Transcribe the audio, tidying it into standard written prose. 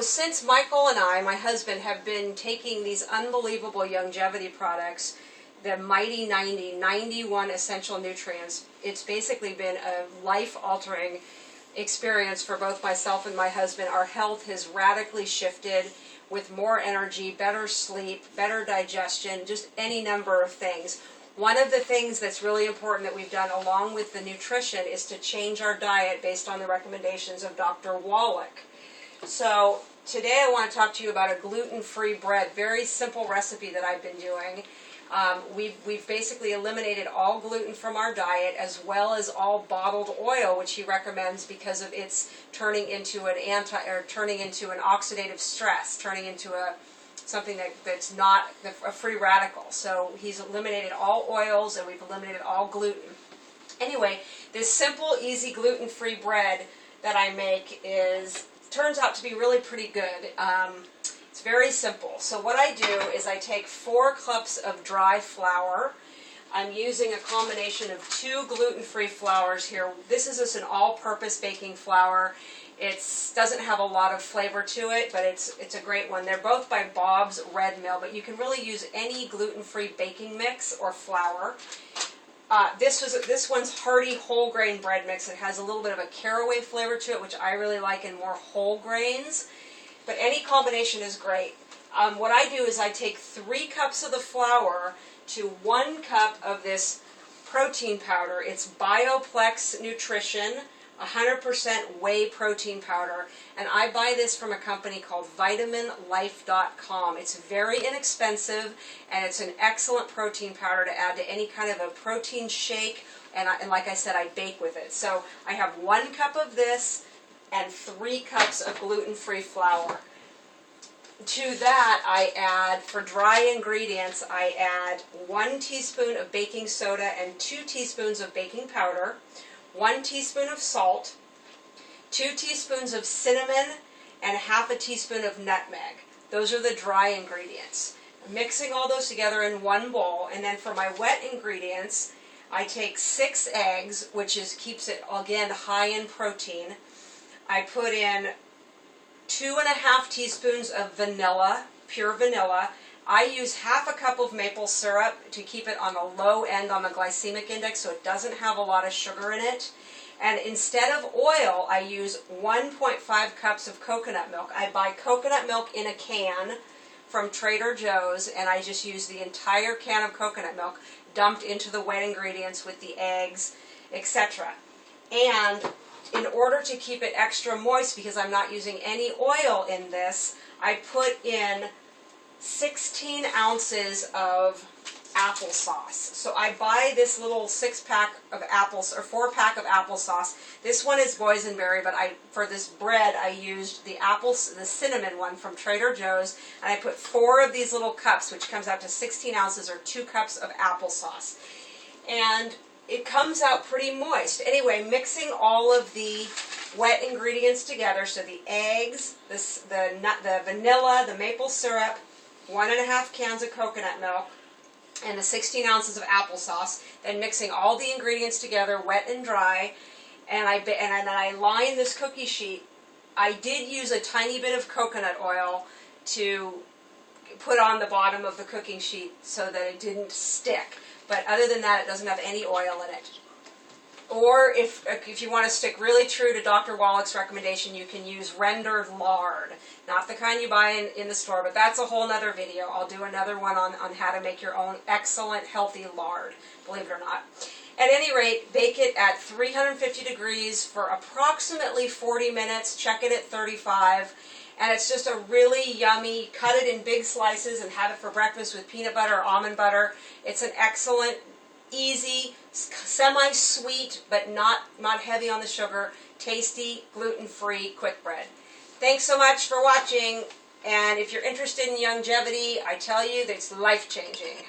since Michael and I, my husband, have been taking these unbelievable longevity products, the Mighty 90, 91 essential nutrients, it's basically been a life-altering experience for both myself and my husband. Our health has radically shifted with more energy, better sleep, better digestion, just any number of things. One of the things that's really important that we've done along with the nutrition is to change our diet based on the recommendations of Dr. Wallach. So today I want to talk to you about a gluten-free bread, very simple recipe that I've been doing. We've basically eliminated all gluten from our diet, as well as all bottled oil, which he recommends because of its turning into an oxidative stress, turning into something that's not a free radical. So he's eliminated all oils, and we've eliminated all gluten. Anyway, this simple, easy gluten-free bread that I make turns out to be really pretty good. It's very simple. So what I do is I take 4 cups of dry flour. I'm using a combination of 2 gluten-free flours here. This is just an all-purpose baking flour. It doesn't have a lot of flavor to it, but it's a great one. They're both by Bob's Red Mill, but you can really use any gluten-free baking mix or flour. This one's hearty whole grain bread mix. It has a little bit of a caraway flavor to it, which I really like in more whole grains. But any combination is great. What I do is I take 3 cups of the flour to 1 cup of this protein powder. It's Bioplex Nutrition, 100% whey protein powder. And I buy this from a company called vitaminlife.com. It's very inexpensive, and it's an excellent protein powder to add to any kind of a protein shake. And like I said, I bake with it. So I have 1 cup of this and 3 cups of gluten-free flour. To that, I add, for dry ingredients, I add 1 teaspoon of baking soda and 2 teaspoons of baking powder, 1 teaspoon of salt, 2 teaspoons of cinnamon, and ½ a teaspoon of nutmeg. Those are the dry ingredients. Mixing all those together in one bowl, and then for my wet ingredients, I take 6 eggs, which keeps it, again, high in protein. I put in 2½ teaspoons of vanilla, pure vanilla. I use ½ a cup of maple syrup to keep it on the low end on the glycemic index, so it doesn't have a lot of sugar in it. And instead of oil, I use 1.5 cups of coconut milk. I buy coconut milk in a can from Trader Joe's, and I just use the entire can of coconut milk dumped into the wet ingredients with the eggs, etc. And in order to keep it extra moist, because I'm not using any oil in this, I put in 16 ounces of applesauce. So I buy this little 6-pack of apples, or 4-pack of applesauce. This one is boysenberry, but for this bread I used the cinnamon one from Trader Joe's, and I put 4 of these little cups, which comes out to 16 ounces or 2 cups of applesauce. And it comes out pretty moist. Anyway, mixing all of the wet ingredients together, so the eggs, the vanilla, the maple syrup, 1½ cans of coconut milk, and the 16 ounces of applesauce, then mixing all the ingredients together, wet and dry, and then I line this cookie sheet. I did use a tiny bit of coconut oil to put on the bottom of the cooking sheet so that it didn't stick. But other than that, it doesn't have any oil in it. Or if you want to stick really true to Dr. Wallach's recommendation, you can use rendered lard. Not the kind you buy in the store, but that's a whole other video. I'll do another one on how to make your own excellent, healthy lard, believe it or not. At any rate, bake it at 350 degrees for approximately 40 minutes. Check it at 35. And it's just a really yummy, cut it in big slices and have it for breakfast with peanut butter or almond butter. It's an excellent, easy, semi-sweet, but not heavy on the sugar, tasty, gluten-free quick bread. Thanks so much for watching, and if you're interested in longevity, I tell you that it's life-changing.